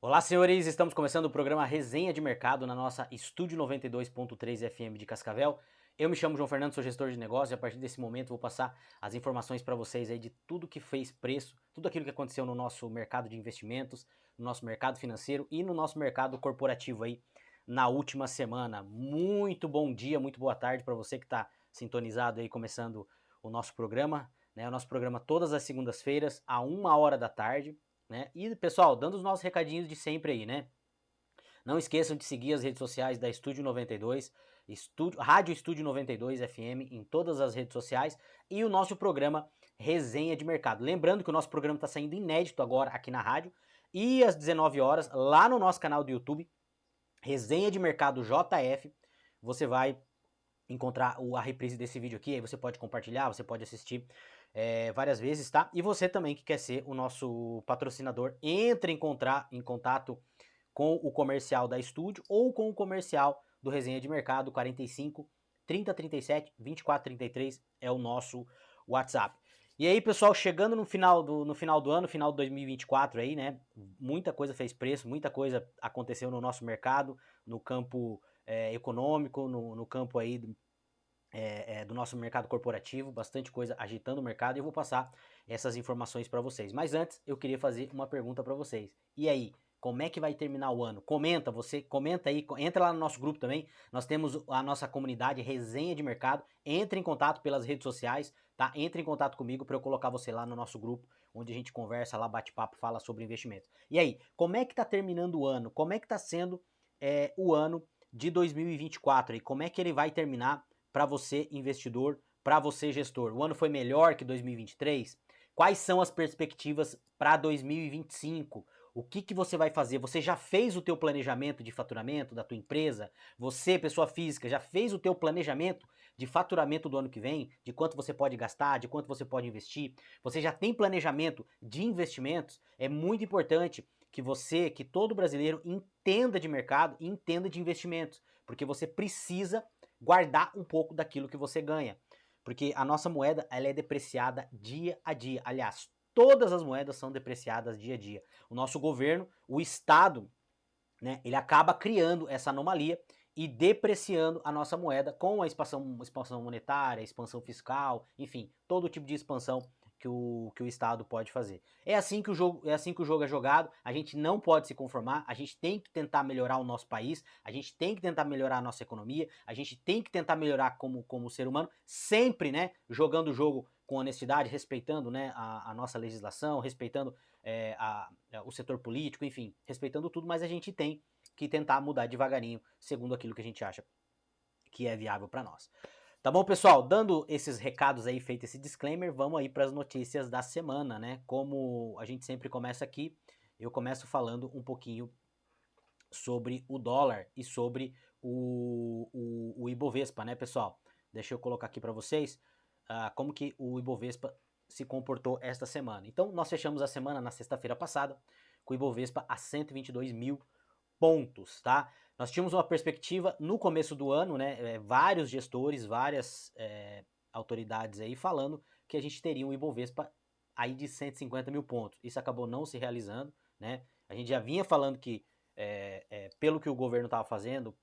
Olá, senhores! Estamos começando o programa Resenha de Mercado na nossa Estúdio 92.3 FM de Cascavel. Eu me chamo João Fernando, sou gestor de negócios e a partir desse momento vou passar as informações para vocês aí de tudo que fez preço, tudo aquilo que aconteceu no nosso mercado de investimentos, no nosso mercado financeiro e no nosso mercado corporativo aí na última semana. Muito bom dia, muito boa tarde para você que está sintonizado aí começando o nosso programa, né? O nosso programa todas as segundas-feiras, a 1 hora da tarde. Né? E, pessoal, dando os nossos recadinhos de sempre aí, né? Não esqueçam de seguir as redes sociais da Estúdio 92, Rádio Estúdio 92 FM em todas as redes sociais e o nosso programa Resenha de Mercado. Lembrando que o nosso programa está saindo inédito agora aqui na rádio e às 19 horas lá no nosso canal do YouTube, Resenha de Mercado JF, você vai encontrar a reprise desse vídeo aqui, aí você pode compartilhar, você pode assistir várias vezes, tá? E você também que quer ser o nosso patrocinador, entre em contato com o comercial da Estúdio ou com o comercial do Resenha de Mercado, 45 30 37 24 33 é o nosso WhatsApp. E aí, pessoal, chegando no final do ano, final de 2024 aí, né? Muita coisa fez preço, muita coisa aconteceu no nosso mercado, no campo econômico, no campo aí do nosso mercado corporativo, bastante coisa agitando o mercado e eu vou passar essas informações para vocês. Mas antes, eu queria fazer uma pergunta para vocês. E aí, como é que vai terminar o ano? Comenta aí, entra lá no nosso grupo também. Nós temos a nossa comunidade Resenha de Mercado. Entre em contato pelas redes sociais, tá? Entre em contato comigo para eu colocar você lá no nosso grupo, onde a gente conversa lá, bate papo, fala sobre investimentos. E aí, como é que tá terminando o ano? Como é que tá sendo o ano de 2024? E como é que ele vai terminar para você investidor, para você gestor? O ano foi melhor que 2023? Quais são as perspectivas para 2025? O que você vai fazer? Você já fez o teu planejamento de faturamento da tua empresa? Você, pessoa física, já fez o teu planejamento de faturamento do ano que vem? De quanto você pode gastar, de quanto você pode investir? Você já tem planejamento de investimentos? É muito importante que todo brasileiro entenda de mercado e entenda de investimentos, porque você precisa guardar um pouco daquilo que você ganha. Porque a nossa moeda ela é depreciada dia a dia. Aliás, todas as moedas são depreciadas dia a dia. O nosso governo, o Estado, né, ele acaba criando essa anomalia e depreciando a nossa moeda com a expansão monetária, expansão fiscal, enfim, todo tipo de expansão que o Estado pode fazer. É assim que o jogo é jogado, a gente não pode se conformar, a gente tem que tentar melhorar o nosso país, a gente tem que tentar melhorar a nossa economia, a gente tem que tentar melhorar como ser humano, sempre, né, jogando o jogo com honestidade, respeitando, né, a nossa legislação, respeitando o setor político, enfim, respeitando tudo, mas a gente tem que tentar mudar devagarinho, segundo aquilo que a gente acha que é viável para nós. Tá bom, pessoal? Dando esses recados aí, feito esse disclaimer, vamos aí para as notícias da semana, né? Como a gente sempre começa aqui, eu começo falando um pouquinho sobre o dólar e sobre o Ibovespa, né, pessoal? Deixa eu colocar aqui para vocês como que o Ibovespa se comportou esta semana. Então, nós fechamos a semana na sexta-feira passada com o Ibovespa a 122 mil pontos, tá? Nós tínhamos uma perspectiva no começo do ano, né? Vários gestores, várias autoridades aí falando que a gente teria um Ibovespa aí de 150 mil pontos. Isso acabou não se realizando, né? A gente já vinha falando que pelo que o governo estava fazendo,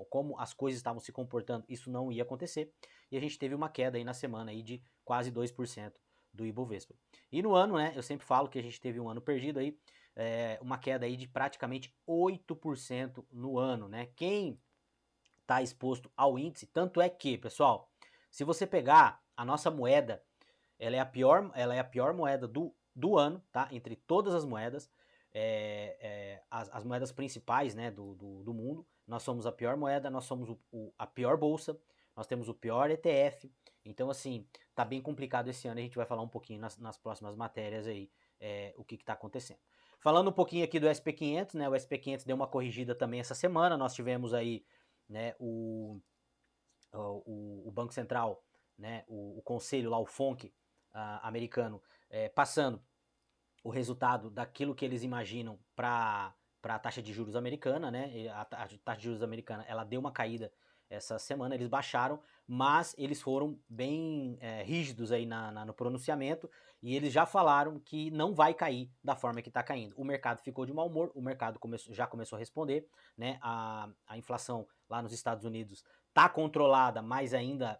como as coisas estavam se comportando, isso não ia acontecer. E a gente teve uma queda aí na semana aí de quase 2% do Ibovespa. E no ano, né, eu sempre falo que a gente teve um ano perdido aí, uma queda aí de praticamente 8% no ano, né? Quem está exposto ao índice, tanto é que, pessoal, se você pegar a nossa moeda, ela é a pior moeda do ano, tá? Entre todas as moedas, as moedas principais, né, do mundo, nós somos a pior moeda, nós somos a pior bolsa, nós temos o pior ETF, então assim, tá bem complicado esse ano, a gente vai falar um pouquinho nas próximas matérias aí, o que tá acontecendo. Falando um pouquinho aqui do SP500, né, o SP500 deu uma corrigida também essa semana, nós tivemos aí, né, o Banco Central, né, o conselho lá, o FONC americano, passando o resultado daquilo que eles imaginam para a taxa de juros americana, né? A taxa de juros americana ela deu uma caída essa semana, eles baixaram, mas eles foram bem rígidos aí no pronunciamento, e eles já falaram que não vai cair da forma que está caindo. O mercado ficou de mau humor, o mercado já começou a responder, né? A inflação lá nos Estados Unidos está controlada, mas ainda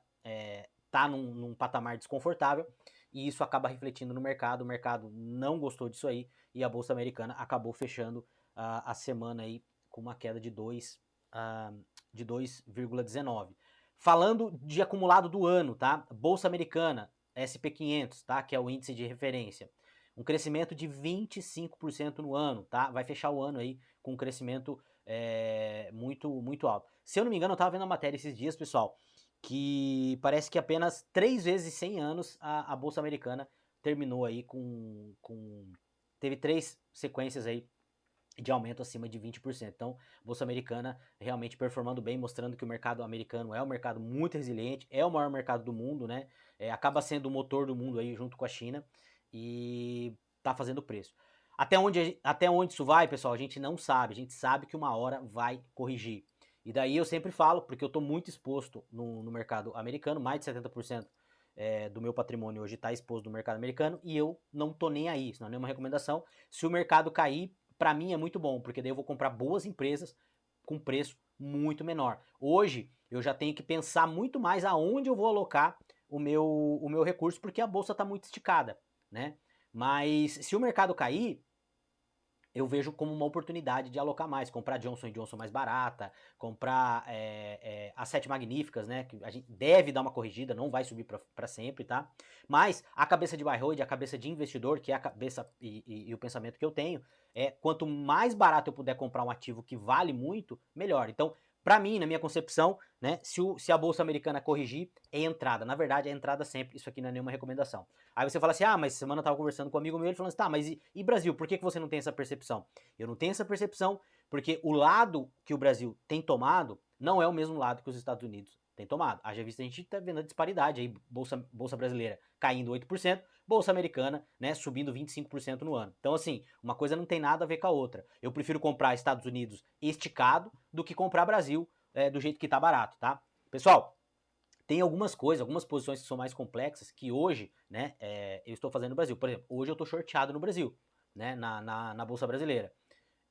está num patamar desconfortável, e isso acaba refletindo no mercado. O mercado não gostou disso aí, e a Bolsa Americana acabou fechando a semana aí com uma queda de 2,19. Falando de acumulado do ano, tá? Bolsa Americana, SP500, tá? Que é o índice de referência. Um crescimento de 25% no ano, tá? Vai fechar o ano aí com um crescimento muito alto. Se eu não me engano, eu tava vendo uma matéria esses dias, pessoal, que parece que apenas 3 vezes em 100 anos a Bolsa Americana terminou aí teve 3 sequências aí de aumento acima de 20%. Então, Bolsa Americana realmente performando bem, mostrando que o mercado americano é um mercado muito resiliente, é o maior mercado do mundo, né? Acaba sendo o motor do mundo aí junto com a China, e tá fazendo preço. Até onde isso vai, pessoal, a gente não sabe. A gente sabe que uma hora vai corrigir. E daí eu sempre falo, porque eu tô muito exposto no mercado americano, mais de 70% do meu patrimônio hoje está exposto no mercado americano, e eu não tô nem aí, isso não é nenhuma recomendação. Se o mercado cair, para mim é muito bom, porque daí eu vou comprar boas empresas com preço muito menor. Hoje eu já tenho que pensar muito mais aonde eu vou alocar o meu recurso, porque a bolsa está muito esticada, né? Mas se o mercado cair, eu vejo como uma oportunidade de alocar mais, comprar Johnson Johnson mais barata, comprar as 7 magníficas, né, que a gente deve dar uma corrigida, não vai subir para sempre, tá? Mas a cabeça de buy hold, a cabeça de investidor, que é a cabeça e o pensamento que eu tenho, quanto mais barato eu puder comprar um ativo que vale muito, melhor. Então, para mim, na minha concepção, né, se a bolsa americana corrigir, é entrada. Na verdade, é entrada sempre, isso aqui não é nenhuma recomendação. Aí você fala assim, mas semana eu tava conversando com um amigo meu, ele falando assim, tá, mas e Brasil, por que você não tem essa percepção? Eu não tenho essa percepção porque o lado que o Brasil tem tomado não é o mesmo lado que os Estados Unidos têm tomado. Haja vista, a gente tá vendo a disparidade aí, bolsa brasileira caindo 8%, bolsa americana, né, subindo 25% no ano. Então, assim, uma coisa não tem nada a ver com a outra. Eu prefiro comprar Estados Unidos esticado do que comprar Brasil do jeito que tá barato, tá? Pessoal, tem algumas coisas, algumas posições que são mais complexas que hoje, né, eu estou fazendo no Brasil. Por exemplo, hoje eu estou shorteado no Brasil, né, na Bolsa Brasileira.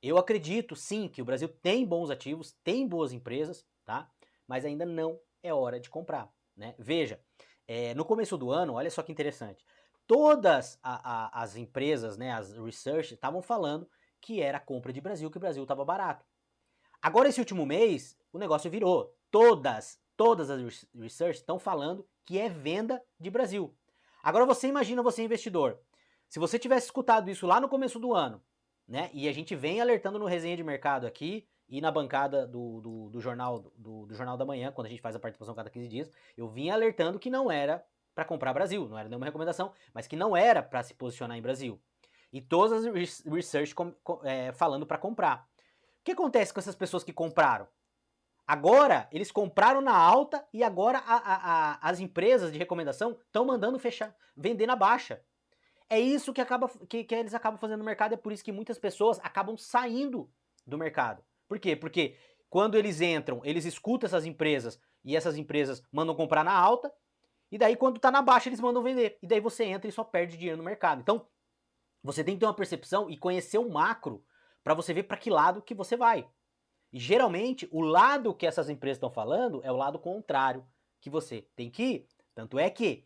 Eu acredito sim que o Brasil tem bons ativos, tem boas empresas, tá? Mas ainda não é hora de comprar, né? Veja, no começo do ano, olha só que interessante, todas as empresas, né, as research, estavam falando que era compra de Brasil, que o Brasil estava barato. Agora, esse último mês, o negócio virou. Todas as research estão falando que é venda de Brasil. Agora você imagina, você investidor, se você tivesse escutado isso lá no começo do ano, né? E a gente vem alertando no resenha de mercado aqui e na bancada do Jornal da Manhã, quando a gente faz a participação cada 15 dias, eu vim alertando que não era para comprar Brasil, não era nenhuma recomendação, mas que não era para se posicionar em Brasil. E todas as research falando para comprar. O que acontece com essas pessoas que compraram? Agora, eles compraram na alta e agora as empresas de recomendação estão mandando vender na baixa. É isso que eles acabam fazendo no mercado, é por isso que muitas pessoas acabam saindo do mercado. Por quê? Porque quando eles entram, eles escutam essas empresas e essas empresas mandam comprar na alta, e daí quando tá na baixa eles mandam vender. E daí você entra e só perde dinheiro no mercado. Então, você tem que ter uma percepção e conhecer o macro para você ver para que lado que você vai. E geralmente, o lado que essas empresas estão falando é o lado contrário que você tem que ir. Tanto é que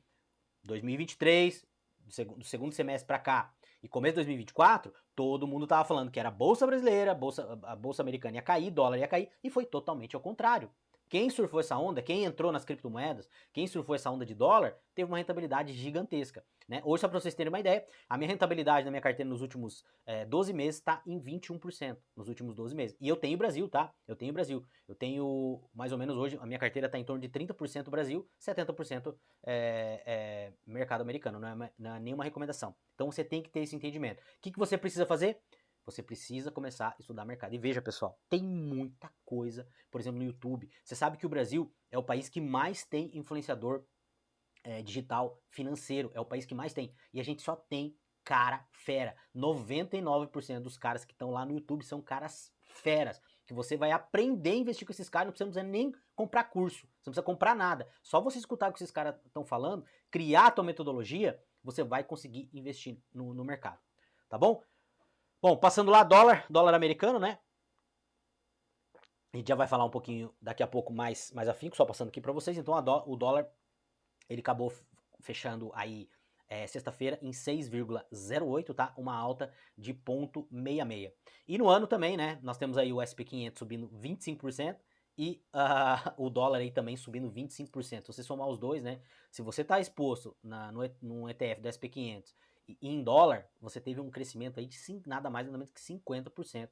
2023, do segundo semestre para cá, e começo de 2024, todo mundo estava falando que era a Bolsa Brasileira, a Bolsa Americana ia cair, dólar ia cair, e foi totalmente ao contrário. Quem surfou essa onda, quem entrou nas criptomoedas, quem surfou essa onda de dólar, teve uma rentabilidade gigantesca. Né? Hoje, só para vocês terem uma ideia, a minha rentabilidade na minha carteira nos últimos 12 meses está em 21%, nos últimos 12 meses. E eu tenho Brasil, tá? Eu tenho Brasil. Eu tenho, mais ou menos hoje, a minha carteira está em torno de 30% Brasil, 70% mercado americano. Não é nenhuma recomendação. Então, você tem que ter esse entendimento. O que você precisa fazer? Você precisa começar a estudar mercado. E veja, pessoal, tem muita coisa, por exemplo, no YouTube. Você sabe que o Brasil é o país que mais tem influenciador digital financeiro. É o país que mais tem. E a gente só tem cara fera. 99% dos caras que estão lá no YouTube são caras feras. Que você vai aprender a investir com esses caras, não precisa nem comprar curso, você não precisa comprar nada. Só você escutar o que esses caras estão falando, criar a tua metodologia, você vai conseguir investir no mercado. Tá bom? Bom, passando lá, dólar americano, né? A gente já vai falar um pouquinho daqui a pouco mais afinco, só passando aqui para vocês. Então o dólar, ele acabou fechando aí sexta-feira em 6,08, tá? Uma alta de 0,66. E no ano também, né? Nós temos aí o SP500 subindo 25% e o dólar aí também subindo 25%. Se você somar os dois, né? Se você está exposto no ETF do SP500 e em dólar, você teve um crescimento aí de nada mais nada menos que 50%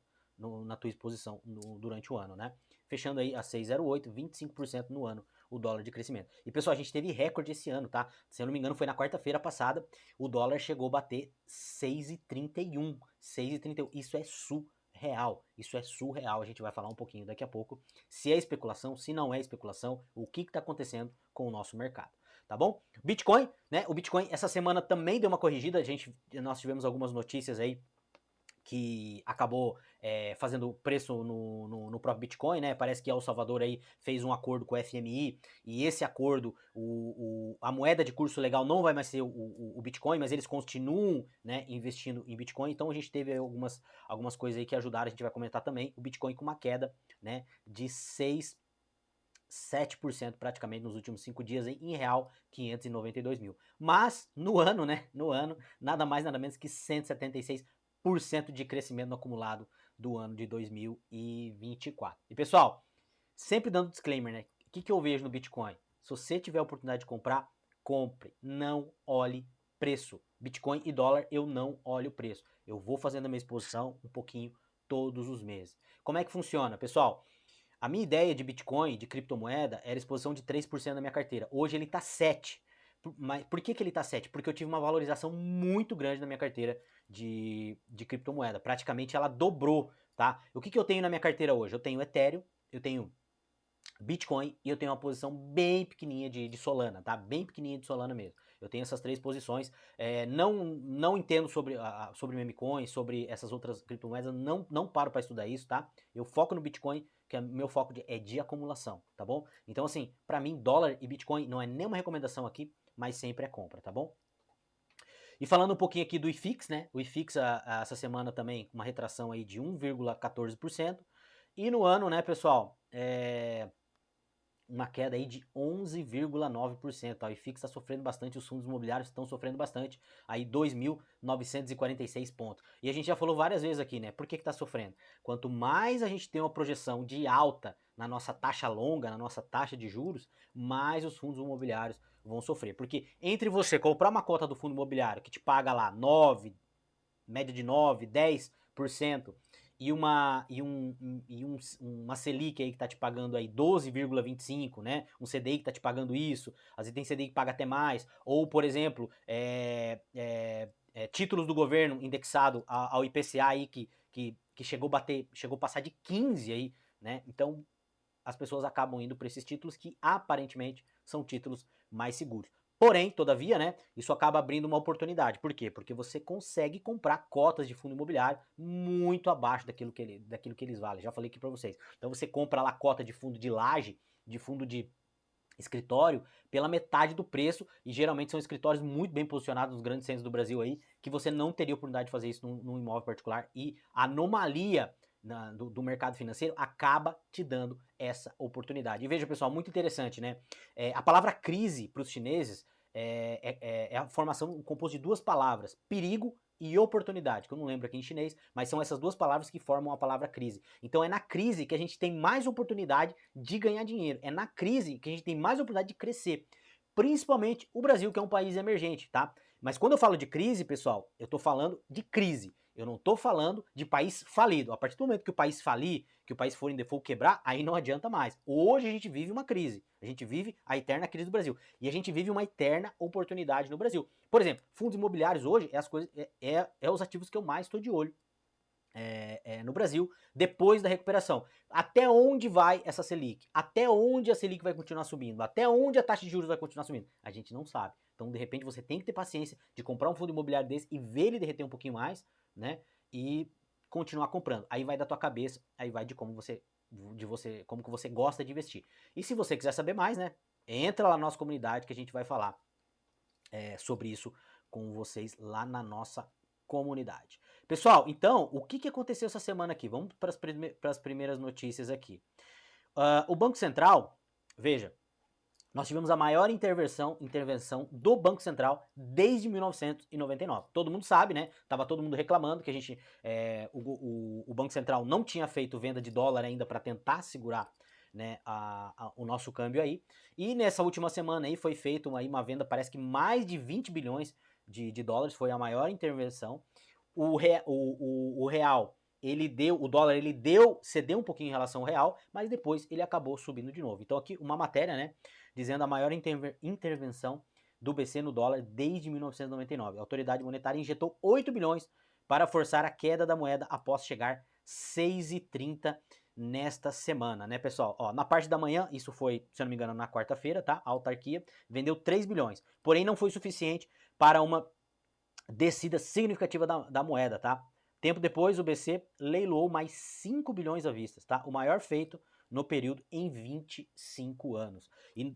na tua exposição durante o ano, né? Fechando aí a 6,08, 25% no ano o dólar de crescimento. E pessoal, a gente teve recorde esse ano, tá? Se eu não me engano, foi na quarta-feira passada, o dólar chegou a bater 6,31. 6,31. Isso é surreal. Isso é surreal. A gente vai falar um pouquinho daqui a pouco se é especulação, se não é especulação, o que está acontecendo com o nosso mercado. Tá bom? Bitcoin, né? O Bitcoin essa semana também deu uma corrigida. Nós tivemos algumas notícias aí que acabou fazendo preço no próprio Bitcoin, né? Parece que El Salvador aí fez um acordo com o FMI e esse acordo, a moeda de curso legal não vai mais ser o Bitcoin, mas eles continuam, né, investindo em Bitcoin. Então a gente teve algumas coisas aí que ajudaram, a gente vai comentar também. O Bitcoin com uma queda, né, de 7% praticamente nos últimos 5 dias em real, 592 mil. Mas no ano, né, nada mais nada menos que 176% de crescimento no acumulado do ano de 2024. E pessoal, sempre dando disclaimer, né? O que eu vejo no Bitcoin? Se você tiver a oportunidade de comprar, compre. Não olhe preço. Bitcoin e dólar, eu não olho o preço. Eu vou fazendo a minha exposição um pouquinho todos os meses. Como é que funciona, pessoal? A minha ideia de Bitcoin, de criptomoeda, era exposição de 3% da minha carteira. Hoje ele está 7%. Mas por que ele está 7%? Porque eu tive uma valorização muito grande na minha carteira de criptomoeda. Praticamente ela dobrou, tá? O que eu tenho na minha carteira hoje? Eu tenho Ethereum, eu tenho Bitcoin e eu tenho uma posição bem pequenininha de Solana, tá? Bem pequenininha de Solana mesmo. Eu tenho essas 3 posições. Não entendo sobre meme coin, sobre essas outras criptomoedas. Não paro para estudar isso, tá? Eu foco no Bitcoin, que é meu foco é de acumulação, tá bom? Então, assim, para mim, dólar e Bitcoin não é nenhuma recomendação aqui, mas sempre é compra, tá bom? E falando um pouquinho aqui do IFIX, né? O IFIX essa semana também uma retração aí de 1,14%. E no ano, né, pessoal, uma queda aí de 11,9%. O IFIX está sofrendo bastante, os fundos imobiliários estão sofrendo bastante, aí 2.946 pontos. E a gente já falou várias vezes aqui, né? Por que está sofrendo? Quanto mais a gente tem uma projeção de alta na nossa taxa longa, na nossa taxa de juros, mais os fundos imobiliários vão sofrer. Porque entre você comprar uma cota do fundo imobiliário que te paga lá 9, média de 9, 10%, e uma Selic aí que tá te pagando aí 12,25, né? Um CDI que tá te pagando isso, às vezes tem CDI que paga até mais, ou por exemplo, títulos do governo indexado ao IPCA aí que chegou a passar de 15 aí, né? Então as pessoas acabam indo para esses títulos que aparentemente são títulos mais seguros. Porém, todavia, né, isso acaba abrindo uma oportunidade. Por quê? Porque você consegue comprar cotas de fundo imobiliário muito abaixo daquilo que eles valem. Já falei aqui para vocês. Então você compra lá cota de fundo de laje, de fundo de escritório, pela metade do preço, e geralmente são escritórios muito bem posicionados nos grandes centros do Brasil aí, que você não teria oportunidade de fazer isso num imóvel particular, e a anomalia do mercado financeiro acaba te dando essa oportunidade. E veja, pessoal, muito interessante, né? A palavra crise para os chineses é a formação composta de duas palavras, perigo e oportunidade, que eu não lembro aqui em chinês, mas são essas duas palavras que formam a palavra crise. Então é na crise que a gente tem mais oportunidade de ganhar dinheiro, é na crise que a gente tem mais oportunidade de crescer. Principalmente o Brasil, que é um país emergente, tá? Mas quando eu falo de crise, pessoal, eu tô falando de crise. Eu não tô falando de país falido. A partir do momento que o país falir, que o país for em default quebrar, aí não adianta mais. Hoje a gente vive uma crise. A gente vive a eterna crise do Brasil. E a gente vive uma eterna oportunidade no Brasil. Por exemplo, fundos imobiliários hoje é os ativos que eu mais estou de olho no Brasil, depois da recuperação. Até onde vai essa Selic? Até onde a Selic vai continuar subindo? Até onde a taxa de juros vai continuar subindo? A gente não sabe. Então, de repente, você tem que ter paciência de comprar um fundo imobiliário desse e ver ele derreter um pouquinho mais, né? E continuar comprando. Aí vai da tua cabeça, aí vai de como como que você gosta de investir. E se você quiser saber mais, né? Entra lá na nossa comunidade que a gente vai falar sobre isso com vocês lá na nossa comunidade. Pessoal, então, o que aconteceu essa semana aqui? Vamos para as primeiras notícias aqui. O Banco Central, veja, nós tivemos a maior intervenção do Banco Central desde 1999. Todo mundo sabe, né? Tava todo mundo reclamando que o Banco Central não tinha feito venda de dólar ainda para tentar segurar, né, o nosso câmbio aí. E nessa última semana aí foi feita uma venda, parece que mais de 20 bilhões de dólares, foi a maior intervenção. O real, o dólar cedeu um pouquinho em relação ao real, mas depois ele acabou subindo de novo. Então aqui uma matéria, né, dizendo a maior intervenção do BC no dólar desde 1999. A autoridade monetária injetou 8 bilhões para forçar a queda da moeda após chegar 6,30 nesta semana, né, pessoal? Ó, na parte da manhã, isso foi, se eu não me engano, na quarta-feira, tá? A autarquia vendeu 3 bilhões, porém não foi suficiente para uma descida significativa da moeda, tá? Tempo depois, o BC leiloou mais 5 bilhões à vista, tá? O maior feito no período em 25 anos.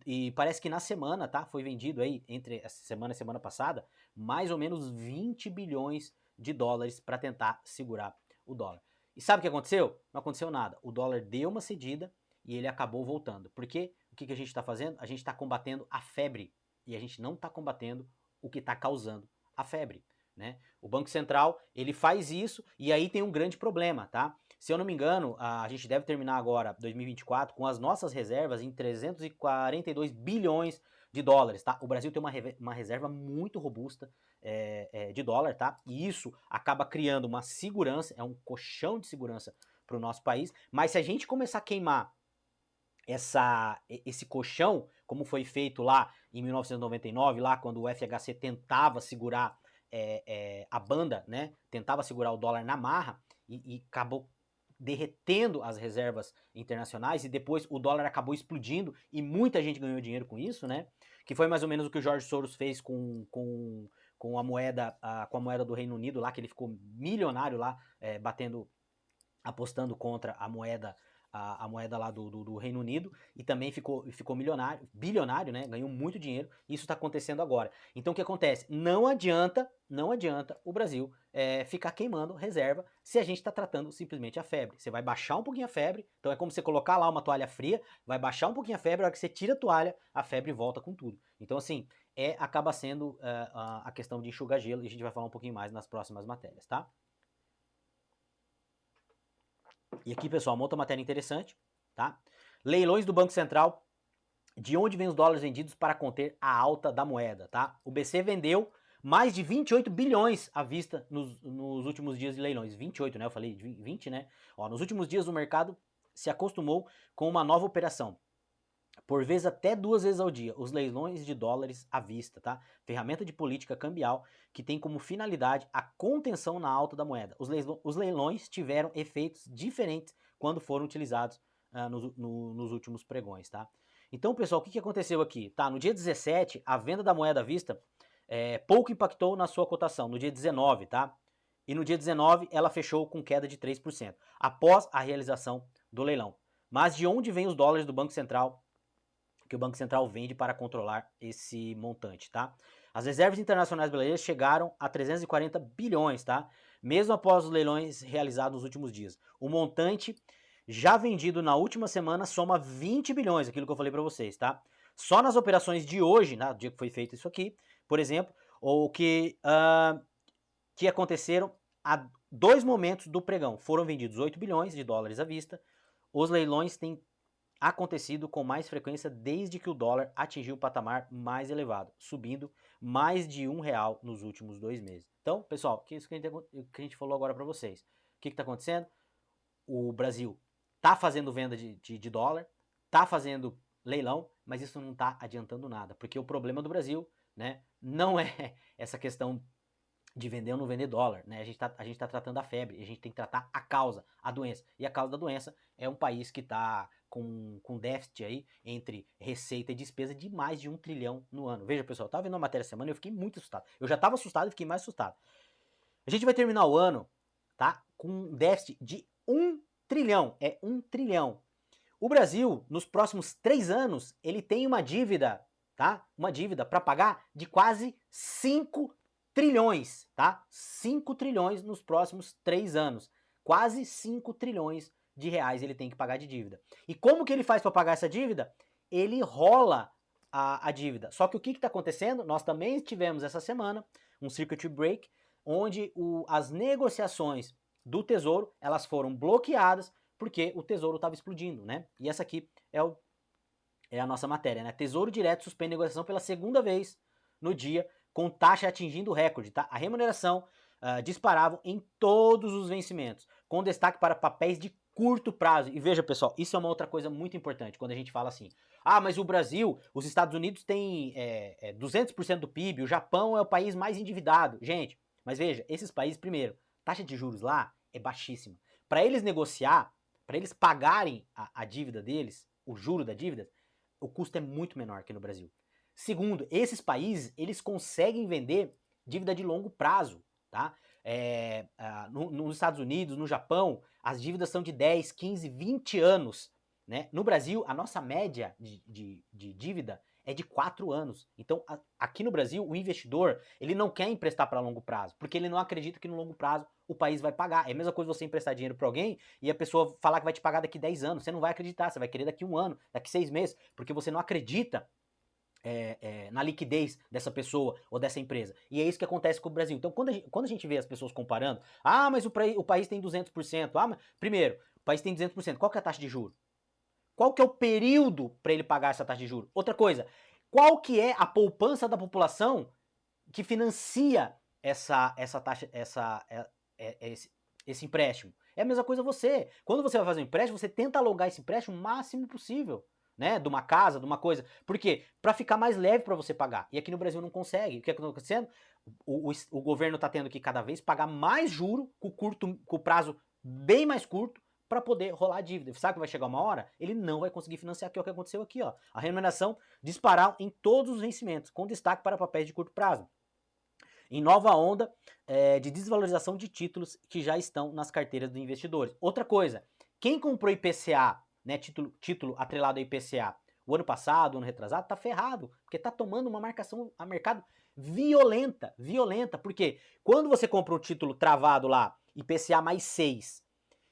E parece que na semana, tá? Foi vendido aí, entre essa semana e semana passada, mais ou menos 20 bilhões de dólares para tentar segurar o dólar. E sabe o que aconteceu? Não aconteceu nada. O dólar deu uma cedida e ele acabou voltando. Porque o que a gente está fazendo? A gente está combatendo a febre e a gente não está combatendo o que está causando a febre, né? O Banco Central, ele faz isso e aí tem um grande problema, tá? Se eu não me engano, a gente deve terminar agora, 2024, com as nossas reservas em 342 bilhões de dólares, tá? O Brasil tem uma reserva muito robusta de dólar, tá? E isso acaba criando uma segurança, é um colchão de segurança para o nosso país, mas se a gente começar a queimar esse colchão, como foi feito lá em 1999, lá quando o FHC tentava segurar a banda, né? Tentava segurar o dólar na marra e acabou derretendo as reservas internacionais e depois o dólar acabou explodindo e muita gente ganhou dinheiro com isso, né? Que foi mais ou menos o que o George Soros fez com a moeda do Reino Unido lá, que ele ficou milionário lá, apostando contra a moeda lá do Reino Unido e também ficou bilionário, né? Ganhou muito dinheiro. Isso está acontecendo agora. Então o que acontece? Não adianta o Brasil ficar queimando reserva se a gente está tratando simplesmente a febre. Você vai baixar um pouquinho a febre, então é como você colocar lá uma toalha fria, vai baixar um pouquinho a febre, a hora que você tira a toalha, a febre volta com tudo. Então assim, acaba sendo a questão de enxugar gelo e a gente vai falar um pouquinho mais nas próximas matérias, tá? E aqui, pessoal, uma outra matéria interessante, tá? Leilões do Banco Central, de onde vêm os dólares vendidos para conter a alta da moeda, tá? O BC vendeu mais de 28 bilhões à vista nos últimos dias de leilões. 28, né? Eu falei 20, né? Ó, nos últimos dias o mercado se acostumou com uma nova operação. Por vezes até 2 vezes ao dia, os leilões de dólares à vista, tá? Ferramenta de política cambial que tem como finalidade a contenção na alta da moeda. Os leilões tiveram efeitos diferentes quando foram utilizados nos últimos pregões, tá? Então, pessoal, o que aconteceu aqui? Tá, no dia 17, a venda da moeda à vista pouco impactou na sua cotação, no dia 19, tá? E no dia 19 ela fechou com queda de 3%, após a realização do leilão. Mas de onde vêm os dólares do Banco Central que o Banco Central vende para controlar esse montante, tá? As reservas internacionais brasileiras chegaram a 340 bilhões, tá? Mesmo após os leilões realizados nos últimos dias. O montante já vendido na última semana soma 20 bilhões, aquilo que eu falei para vocês, tá? Só nas operações de hoje, né, do dia que foi feito isso aqui, por exemplo, o que aconteceram a 2 momentos do pregão. Foram vendidos 8 bilhões de dólares à vista. Os leilões têm acontecido com mais frequência desde que o dólar atingiu o patamar mais elevado, subindo mais de R$1 nos últimos 2 meses. Então, pessoal, que é isso que a gente falou agora para vocês. O que está acontecendo? O Brasil está fazendo venda de dólar, está fazendo leilão, mas isso não está adiantando nada, porque o problema do Brasil, né, não é essa questão de vender ou não vender dólar, né? A gente tá tratando a febre, a gente tem que tratar a causa, a doença. E a causa da doença é um país que tá com déficit aí entre receita e despesa de mais de 1 trilhão no ano. Veja, pessoal, eu tava vendo uma matéria essa semana e eu fiquei muito assustado. Eu já tava assustado e fiquei mais assustado. A gente vai terminar o ano, tá? Com um déficit de 1 trilhão. É 1 trilhão. O Brasil, nos próximos 3 anos, ele tem uma dívida, tá? Uma dívida para pagar de quase 5 trilhões, tá? 5 trilhões nos próximos 3 anos. Quase 5 trilhões de reais ele tem que pagar de dívida. E como que ele faz para pagar essa dívida? Ele rola a dívida. Só que o que está acontecendo? Nós também tivemos essa semana um circuit break, onde as negociações do Tesouro elas foram bloqueadas porque o Tesouro estava explodindo, né? E essa aqui é a nossa matéria, né? Tesouro Direto suspende negociação pela segunda vez no dia, com taxa atingindo o recorde, tá? A remuneração disparava em todos os vencimentos, com destaque para papéis de curto prazo. E veja, pessoal, isso é uma outra coisa muito importante quando a gente fala assim: ah, mas o Brasil, os Estados Unidos têm 200% do PIB, o Japão é o país mais endividado. Gente, mas veja, esses países, primeiro, taxa de juros lá é baixíssima. Para eles negociar, para eles pagarem a dívida deles, o juro da dívida, o custo é muito menor que no Brasil. Segundo, esses países, eles conseguem vender dívida de longo prazo, tá? Nos Estados Unidos, no Japão, as dívidas são de 10, 15, 20 anos, né? No Brasil, a nossa média de dívida é de 4 anos. Então, aqui no Brasil, o investidor, ele não quer emprestar para longo prazo, porque ele não acredita que no longo prazo o país vai pagar. É a mesma coisa você emprestar dinheiro para alguém e a pessoa falar que vai te pagar daqui 10 anos. Você não vai acreditar, você vai querer daqui 1 ano, daqui 6 meses, porque você não acredita na liquidez dessa pessoa ou dessa empresa. E é isso que acontece com o Brasil. Então, quando a gente vê as pessoas comparando, ah, mas o país tem 200%. Ah, mas, primeiro, o país tem 200%. Qual que é a taxa de juros? Qual que é o período para ele pagar essa taxa de juros? Outra coisa, qual que é a poupança da população que financia essa taxa, esse empréstimo? É a mesma coisa você. Quando você vai fazer um empréstimo, você tenta alugar esse empréstimo o máximo possível, né? De uma casa, de uma coisa. Por quê? Para ficar mais leve para você pagar. E aqui no Brasil não consegue. O que está acontecendo? O governo está tendo que cada vez pagar mais juro com o prazo bem mais curto para poder rolar a dívida. Sabe que vai chegar uma hora? Ele não vai conseguir financiar, que é o que aconteceu aqui, ó. A remuneração disparar em todos os vencimentos, com destaque para papéis de curto prazo. Em nova onda de desvalorização de títulos que já estão nas carteiras dos investidores. Outra coisa, quem comprou IPCA, né, título atrelado a IPCA, o ano passado, o ano retrasado, tá ferrado, porque tá tomando uma marcação a mercado violenta, porque quando você compra um título travado lá, IPCA mais 6,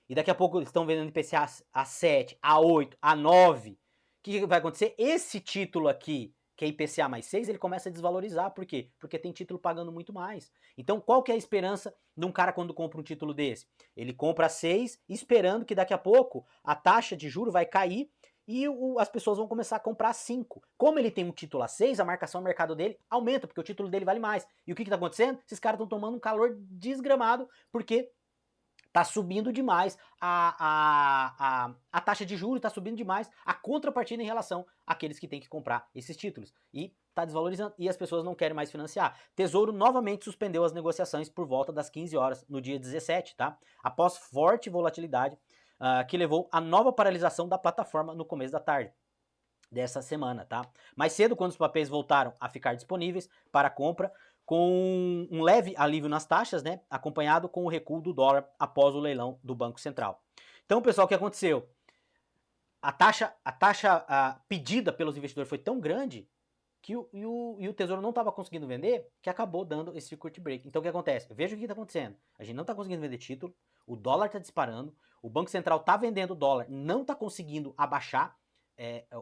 e daqui a pouco eles estão vendendo IPCA a 7, a 8, a 9, o que vai acontecer? Esse título aqui, que é IPCA mais 6, ele começa a desvalorizar. Por quê? Porque tem título pagando muito mais. Então, qual que é a esperança de um cara quando compra um título desse? Ele compra 6, esperando que daqui a pouco a taxa de juro vai cair e as pessoas vão começar a comprar 5. Como ele tem um título a 6, a marcação no mercado dele aumenta, porque o título dele vale mais. E o que está acontecendo? Esses caras estão tomando um calor desgramado, porque tá subindo demais a taxa de juros, tá subindo demais a contrapartida em relação àqueles que têm que comprar esses títulos. E tá desvalorizando e as pessoas não querem mais financiar. Tesouro novamente suspendeu as negociações por volta das 15 horas no dia 17, tá? Após forte volatilidade que levou à nova paralisação da plataforma no começo da tarde dessa semana, tá? Mais cedo, quando os papéis voltaram a ficar disponíveis para compra, com um leve alívio nas taxas, né? Acompanhado com o recuo do dólar após o leilão do Banco Central. Então, pessoal, o que aconteceu? A taxa pedida pelos investidores foi tão grande que o Tesouro não estava conseguindo vender, que acabou dando esse circuit break. Então, o que acontece? Veja o que está acontecendo. A gente não está conseguindo vender título, o dólar está disparando, o Banco Central está vendendo dólar, não está conseguindo abaixar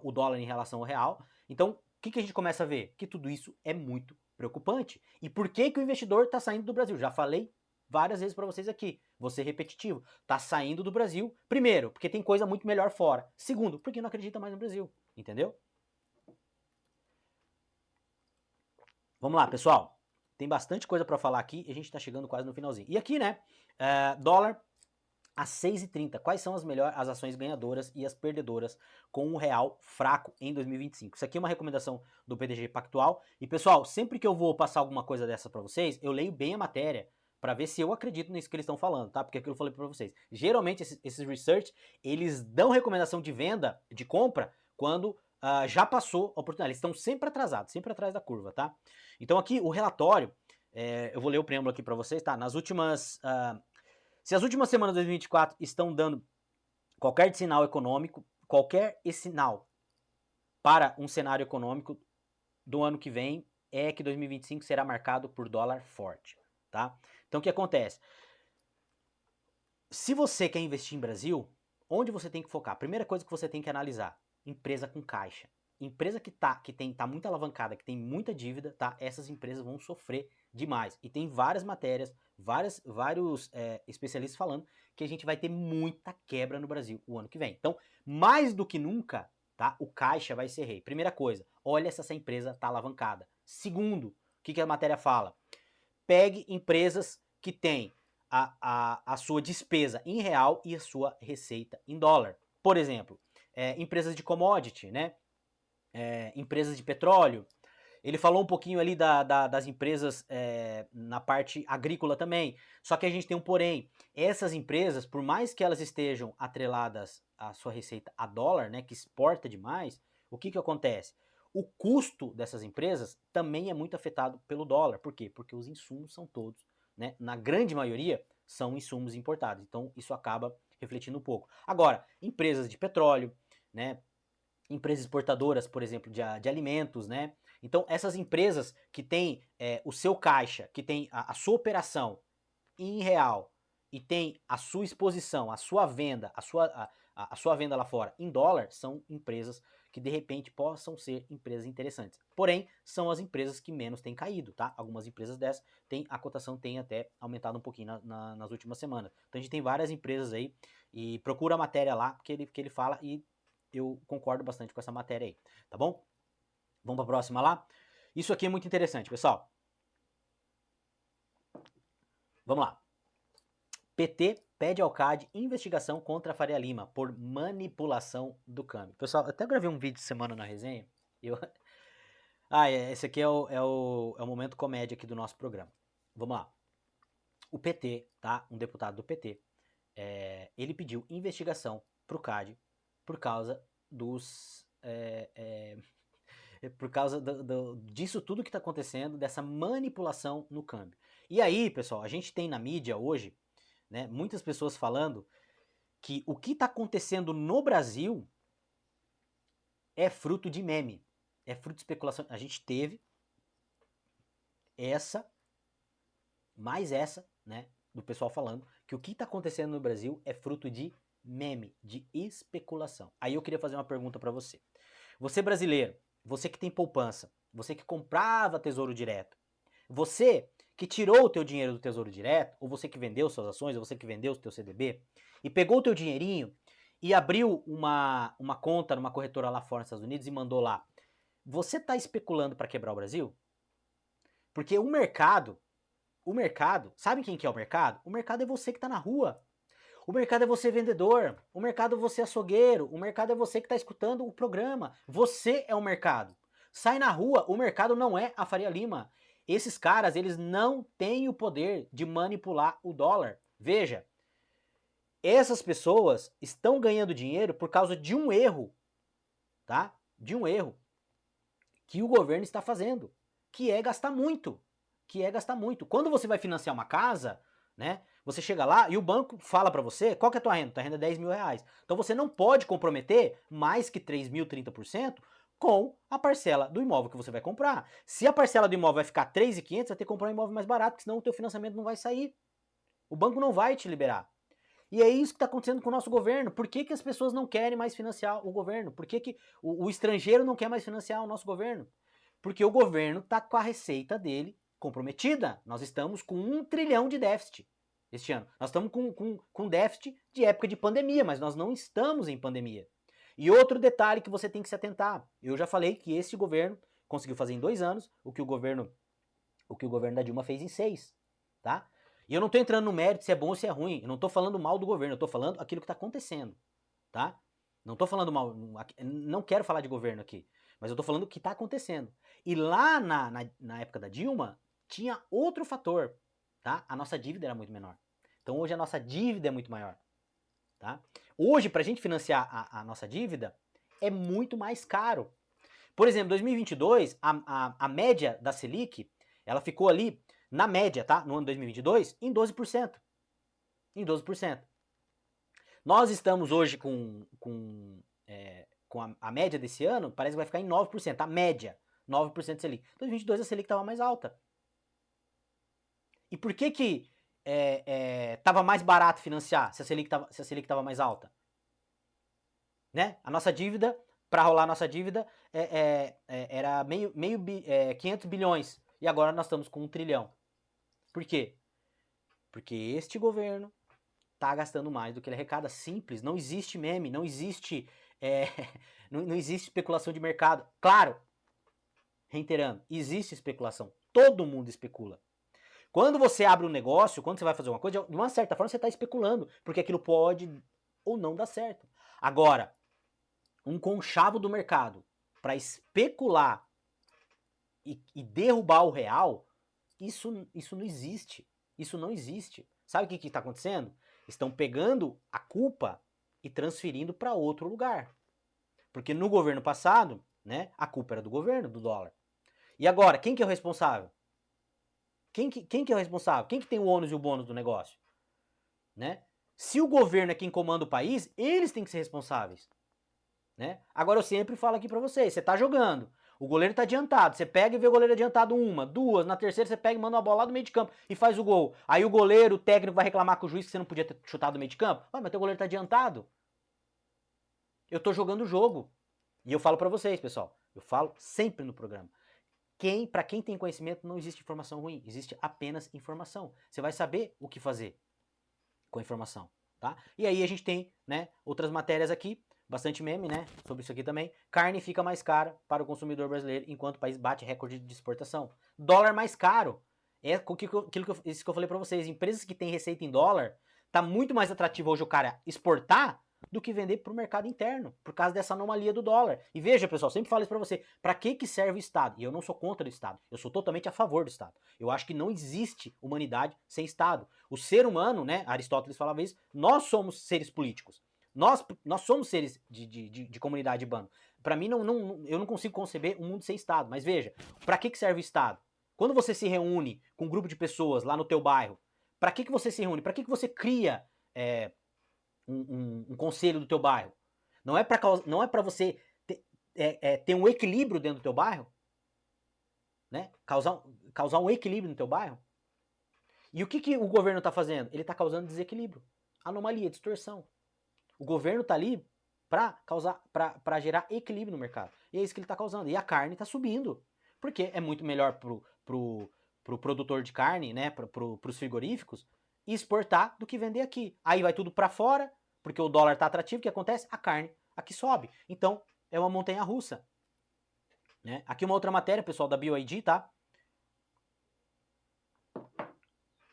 o dólar em relação ao real. Então, o que a gente começa a ver? Que tudo isso é muito preocupante. E por que o investidor está saindo do Brasil? Já falei várias vezes para vocês aqui, vou ser repetitivo. Está saindo do Brasil, primeiro, porque tem coisa muito melhor fora. Segundo, porque não acredita mais no Brasil, entendeu? Vamos lá, pessoal. Tem bastante coisa para falar aqui e a gente está chegando quase no finalzinho. E aqui, né, dólar às 6h30, quais são as ações ganhadoras e as perdedoras com um real fraco em 2025. Isso aqui é uma recomendação do PDG Pactual. E pessoal, sempre que eu vou passar alguma coisa dessa para vocês, eu leio bem a matéria para ver se eu acredito nisso que eles estão falando, tá? Porque aquilo eu falei para vocês. Geralmente esses research, eles dão recomendação de venda, de compra, quando já passou a oportunidade. Eles estão sempre atrasados, sempre atrás da curva, tá? Então aqui o relatório, eu vou ler o preâmbulo aqui para vocês, tá? Se as últimas semanas de 2024 estão dando qualquer sinal econômico, qualquer sinal para um cenário econômico do ano que vem é que 2025 será marcado por dólar forte, tá? Então o que acontece? Se você quer investir em Brasil, onde você tem que focar? A primeira coisa que você tem que analisar, empresa com caixa. Empresa que tá muito alavancada, que tem muita dívida, tá? Essas empresas vão sofrer demais. E tem várias matérias, vários especialistas falando que a gente vai ter muita quebra no Brasil o ano que vem. Então, mais do que nunca, tá? O caixa vai ser rei. Primeira coisa, olha se essa empresa tá alavancada. Segundo, o que a matéria fala? Pegue empresas que têm a sua despesa em real e a sua receita em dólar. Por exemplo, empresas de commodity, né? Empresas de petróleo. Ele falou um pouquinho ali das empresas na parte agrícola também. Só que a gente tem um porém. Essas empresas, por mais que elas estejam atreladas à sua receita a dólar, né, que exporta demais, o que acontece? O custo dessas empresas também é muito afetado pelo dólar. Por quê? Porque os insumos são todos, né, na grande maioria, são insumos importados. Então isso acaba refletindo um pouco. Agora, empresas de petróleo, né, empresas exportadoras, por exemplo, de alimentos, né? Então, essas empresas que têm o seu caixa, que tem a sua operação em real e tem a sua exposição, a sua venda, a sua venda lá fora em dólar, são empresas que de repente possam ser empresas interessantes. Porém, são as empresas que menos têm caído, tá? Algumas empresas dessas, a cotação tem até aumentado um pouquinho nas últimas semanas. Então a gente tem várias empresas aí e procura a matéria lá, porque ele fala e eu concordo bastante com essa matéria aí, tá bom? Vamos para a próxima lá? Isso aqui é muito interessante, pessoal. Vamos lá. PT pede ao CAD investigação contra a Faria Lima por manipulação do câmbio. Pessoal, eu até gravei um vídeo semana na resenha. Esse aqui é o momento comédia aqui do nosso programa. Vamos lá. O PT, tá? Um deputado do PT, ele pediu investigação pro CAD por causa por causa disso tudo que está acontecendo, dessa manipulação no câmbio. E aí, pessoal, a gente tem na mídia hoje, né, muitas pessoas falando que o que está acontecendo no Brasil é fruto de meme, é fruto de especulação. A gente teve mais essa, né, do pessoal falando que o que está acontecendo no Brasil é fruto de meme, de especulação. Aí eu queria fazer uma pergunta para você. Você brasileiro, você que tem poupança, você que comprava Tesouro Direto, você que tirou o teu dinheiro do Tesouro Direto, ou você que vendeu suas ações, ou você que vendeu o teu CDB, e pegou o teu dinheirinho e abriu uma conta numa corretora lá fora nos Estados Unidos e mandou lá, você está especulando para quebrar o Brasil? Porque o mercado, sabe quem que é o mercado? O mercado é você que está na rua. O mercado é você vendedor, o mercado é você açougueiro, o mercado é você que está escutando o programa. Você é o mercado. Sai na rua, o mercado não é a Faria Lima. Esses caras, eles não têm o poder de manipular o dólar. Veja, essas pessoas estão ganhando dinheiro por causa de um erro, tá? De um erro que o governo está fazendo, que é gastar muito. Quando você vai financiar uma casa, né? Você chega lá e o banco fala para você, qual que é a tua renda? Tua renda é 10 mil reais. Então você não pode comprometer mais que 3 mil, 30% com a parcela do imóvel que você vai comprar. Se a parcela do imóvel vai ficar 3.500, você vai ter que comprar um imóvel mais barato, porque senão o teu financiamento não vai sair. O banco não vai te liberar. E é isso que está acontecendo com o nosso governo. Por que as pessoas não querem mais financiar o governo? Por que o estrangeiro não quer mais financiar o nosso governo? Porque o governo está com a receita dele comprometida. Nós estamos com 1 trilhão de déficit este ano. Nós estamos com déficit de época de pandemia, mas nós não estamos em pandemia. E outro detalhe que você tem que se atentar. Eu já falei que esse governo conseguiu fazer em 2 anos o que o governo da Dilma fez em 6, tá? E eu não tô entrando no mérito se é bom ou se é ruim. Eu não tô falando mal do governo, eu tô falando aquilo que tá acontecendo, tá? Não tô falando mal, não quero falar de governo aqui, mas eu tô falando o que tá acontecendo. E lá na época da Dilma, tinha outro fator, tá? A nossa dívida era muito menor. Então hoje a nossa dívida é muito maior, tá? Hoje, pra gente financiar a nossa dívida, é muito mais caro. Por exemplo, 2022, a média da Selic, ela ficou ali, na média, tá? No ano 2022, em 12%. Em 12%. Nós estamos hoje com a média desse ano, parece que vai ficar em 9%. A média, 9% Selic. Em 2022 a Selic estava mais alta. E por que estava mais barato financiar se a Selic estava mais alta? Né? A nossa dívida, para rolar a nossa dívida, era 500 bilhões. E agora nós estamos com 1 trilhão. Por quê? Porque este governo tá gastando mais do que ele arrecada. Simples, não existe meme, não existe não existe especulação de mercado. Claro, reiterando, existe especulação. Todo mundo especula. Quando você abre um negócio, quando você vai fazer uma coisa, de uma certa forma você está especulando, porque aquilo pode ou não dar certo. Agora, um conchavo do mercado para especular e derrubar o real, isso não existe. Isso não existe. Sabe o que está acontecendo? Estão pegando a culpa e transferindo para outro lugar. Porque no governo passado, né, a culpa era do governo, do dólar. E agora, quem que é o responsável? Quem que é o responsável? Quem que tem o ônus e o bônus do negócio? Né? Se o governo é quem comanda o país, eles têm que ser responsáveis. Né? Agora eu sempre falo aqui pra vocês, você tá jogando, o goleiro tá adiantado, você pega e vê o goleiro adiantado uma, duas, na terceira você pega e manda uma bola lá do meio de campo e faz o gol. Aí o goleiro, o técnico vai reclamar com o juiz que você não podia ter chutado do meio de campo. Ah, mas teu goleiro tá adiantado. Eu tô jogando o jogo. E eu falo pra vocês, pessoal, eu falo sempre no programa. Para quem tem conhecimento, não existe informação ruim, existe apenas informação. Você vai saber o que fazer com a informação, tá? E aí a gente tem, né, outras matérias aqui, bastante meme, né, sobre isso aqui também. Carne fica mais cara para o consumidor brasileiro enquanto o país bate recorde de exportação. Dólar mais caro. É isso que eu falei para vocês. Empresas que têm receita em dólar, tá muito mais atrativo hoje o cara exportar do que vender para o mercado interno, por causa dessa anomalia do dólar. E veja, pessoal, sempre falo isso para você, para que serve o Estado? E eu não sou contra o Estado, eu sou totalmente a favor do Estado. Eu acho que não existe humanidade sem Estado. O ser humano, né, Aristóteles falava isso, nós somos seres políticos. Nós somos seres de comunidade e bando. Para mim, eu não consigo conceber um mundo sem Estado. Mas veja, para que serve o Estado? Quando você se reúne com um grupo de pessoas lá no teu bairro, para que você se reúne? Para que você cria um conselho do teu bairro? Não é para você ter um equilíbrio dentro do teu bairro? Né? Causar um equilíbrio no teu bairro? E o que o governo está fazendo? Ele está causando desequilíbrio, anomalia, distorção. O governo está ali para gerar equilíbrio no mercado. E é isso que ele está causando. E a carne está subindo. Porque é muito melhor pro produtor de carne, né, pros frigoríficos, exportar do que vender aqui. Aí vai tudo para fora, porque o dólar está atrativo, o que acontece? A carne aqui sobe. Então, é uma montanha russa. Né? Aqui uma outra matéria, pessoal, da BioID, tá?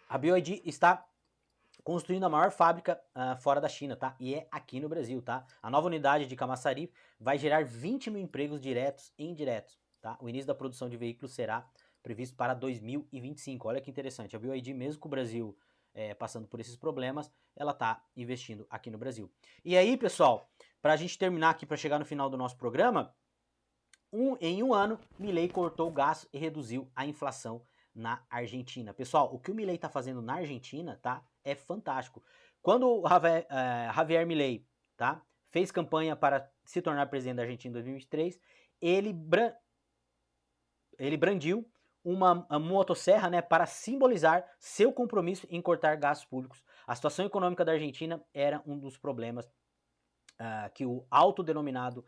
A BioID está construindo a maior fábrica fora da China, tá? E é aqui no Brasil, tá? A nova unidade de Camaçari vai gerar 20 mil empregos diretos e indiretos, tá? O início da produção de veículos será previsto para 2025. Olha que interessante. A BioID, mesmo com o Brasil passando por esses problemas, ela tá investindo aqui no Brasil. E aí, pessoal, para a gente terminar aqui, para chegar no final do nosso programa, em um ano, Milei cortou o gasto e reduziu a inflação na Argentina. Pessoal, o que o Milei tá fazendo na Argentina, tá? É fantástico. Quando o Javier Milei, tá? Fez campanha para se tornar presidente da Argentina em 2023, ele brandiu uma motosserra, né, para simbolizar seu compromisso em cortar gastos públicos. A situação econômica da Argentina era um dos problemas que o autodenominado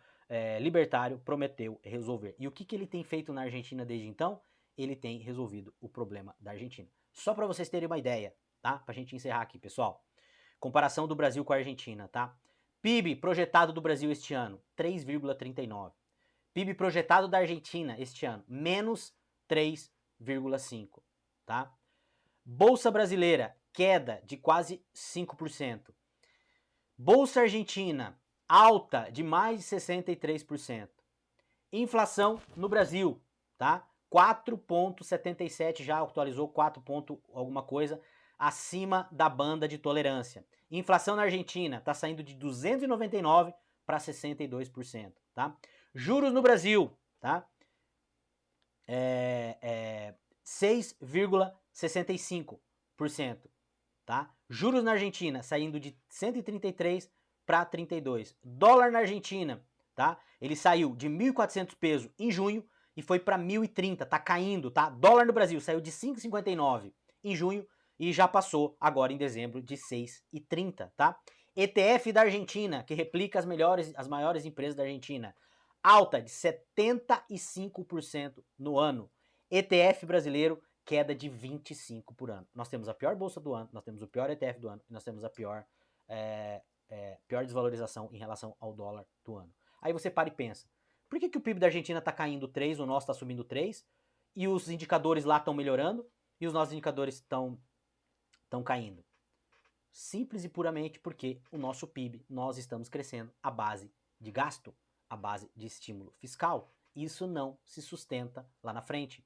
libertário prometeu resolver. E o que ele tem feito na Argentina desde então? Ele tem resolvido o problema da Argentina. Só para vocês terem uma ideia, tá? Pra gente encerrar aqui, pessoal. Comparação do Brasil com a Argentina, tá? PIB projetado do Brasil este ano, 3,39. PIB projetado da Argentina este ano, menos 3,5, tá? Bolsa brasileira, queda de quase 5%. Bolsa argentina, alta de mais de 63%. Inflação no Brasil, tá? 4,77, já atualizou 4 ponto alguma coisa acima da banda de tolerância. Inflação na Argentina está saindo de 299 para 62%, tá? Juros no Brasil, tá? 6,65%, tá? Juros na Argentina saindo de 133 para 32. Dólar na Argentina, tá? Ele saiu de 1.400 pesos em junho e foi para 1.030, tá caindo, tá? Dólar no Brasil saiu de 5,59 em junho e já passou agora em dezembro de 6,30, tá? ETF da Argentina, que replica as maiores empresas da Argentina, alta de 75% no ano. ETF brasileiro, queda de 25% por ano. Nós temos a pior bolsa do ano, nós temos o pior ETF do ano e nós temos a pior desvalorização em relação ao dólar do ano. Aí você para e pensa, por que o PIB da Argentina está caindo 3, o nosso está subindo 3, e os indicadores lá estão melhorando e os nossos indicadores estão caindo? Simples e puramente porque o nosso PIB, nós estamos crescendo à base de gasto, à base de estímulo fiscal. Isso não se sustenta lá na frente.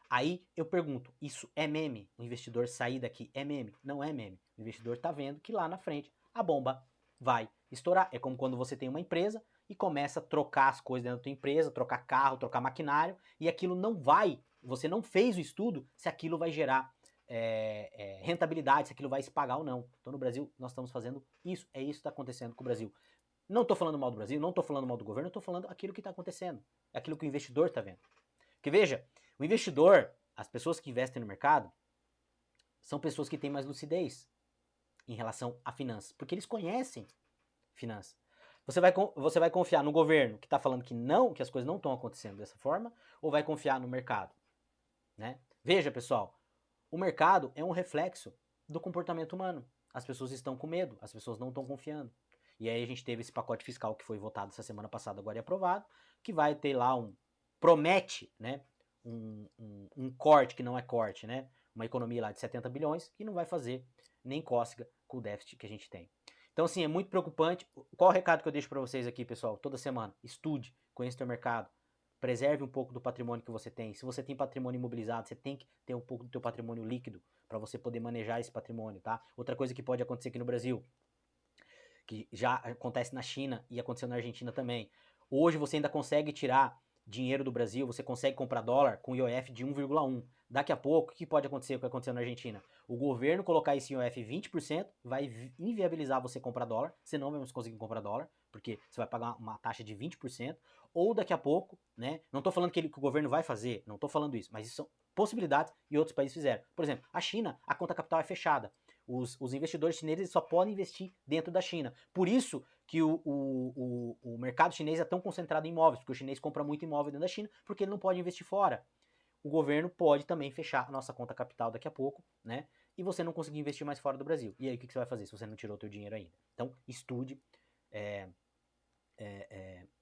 Aí eu pergunto, isso é meme? O investidor sair daqui é meme? Não é meme. O investidor está vendo que lá na frente a bomba vai estourar. É como quando você tem uma empresa e começa a trocar as coisas dentro da tua empresa, trocar carro, trocar maquinário, e aquilo não vai, você não fez o estudo se aquilo vai gerar rentabilidade, se aquilo vai se pagar ou não. Então no Brasil nós estamos fazendo isso, é isso que está acontecendo com o Brasil. Não estou falando mal do Brasil, não estou falando mal do governo, estou falando aquilo que está acontecendo, é aquilo que o investidor está vendo. Porque veja, o investidor, as pessoas que investem no mercado, são pessoas que têm mais lucidez em relação a finanças, porque eles conhecem finanças. Você vai confiar no governo que está falando que não, que as coisas não estão acontecendo dessa forma, ou vai confiar no mercado, né? Veja, pessoal, o mercado é um reflexo do comportamento humano. As pessoas estão com medo, as pessoas não estão confiando. E aí a gente teve esse pacote fiscal que foi votado essa semana passada, agora é aprovado, que vai ter lá promete, né, um corte que não é corte, né, uma economia lá de 70 bilhões que não vai fazer nem cócega com o déficit que a gente tem. Então, assim, é muito preocupante. Qual o recado que eu deixo para vocês aqui, pessoal? Toda semana, estude, conheça o teu mercado, preserve um pouco do patrimônio que você tem. Se você tem patrimônio imobilizado, você tem que ter um pouco do teu patrimônio líquido para você poder manejar esse patrimônio, tá? Outra coisa que pode acontecer aqui no Brasil, que já acontece na China e aconteceu na Argentina também. Hoje você ainda consegue tirar dinheiro do Brasil, você consegue comprar dólar com IOF de 1,1. Daqui a pouco, o que pode acontecer o que aconteceu na Argentina? O governo colocar esse IOF 20% vai inviabilizar você comprar dólar, você não vai conseguir comprar dólar, porque você vai pagar uma taxa de 20%, ou daqui a pouco, né? Não estou falando que o governo vai fazer, não estou falando isso, mas isso são possibilidades e outros países fizeram. Por exemplo, a China, a conta capital é fechada. Os investidores chineses só podem investir dentro da China. Por isso que o mercado chinês é tão concentrado em imóveis, porque o chinês compra muito imóvel dentro da China, porque ele não pode investir fora. O governo pode também fechar a nossa conta capital daqui a pouco, né? E você não conseguir investir mais fora do Brasil. E aí o que você vai fazer se você não tirou o seu dinheiro ainda? Então, estude.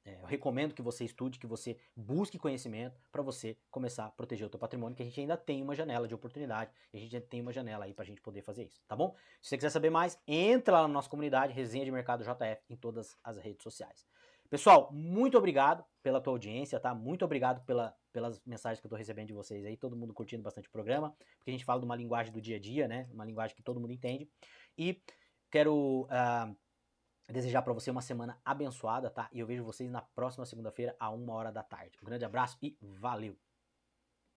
Eu recomendo que você estude, que você busque conhecimento para você começar a proteger o teu patrimônio, que a gente ainda tem uma janela de oportunidade, a gente ainda tem uma janela aí pra gente poder fazer isso, tá bom? Se você quiser saber mais, entra lá na nossa comunidade, Resenha de Mercado JF, em todas as redes sociais. Pessoal, muito obrigado pela tua audiência, tá? Muito obrigado pelas mensagens que eu tô recebendo de vocês aí, todo mundo curtindo bastante o programa, porque a gente fala de uma linguagem do dia a dia, né? Uma linguagem que todo mundo entende. E quero desejar para você uma semana abençoada, tá? E eu vejo vocês na próxima segunda-feira, a 1h da tarde. Um grande abraço e valeu!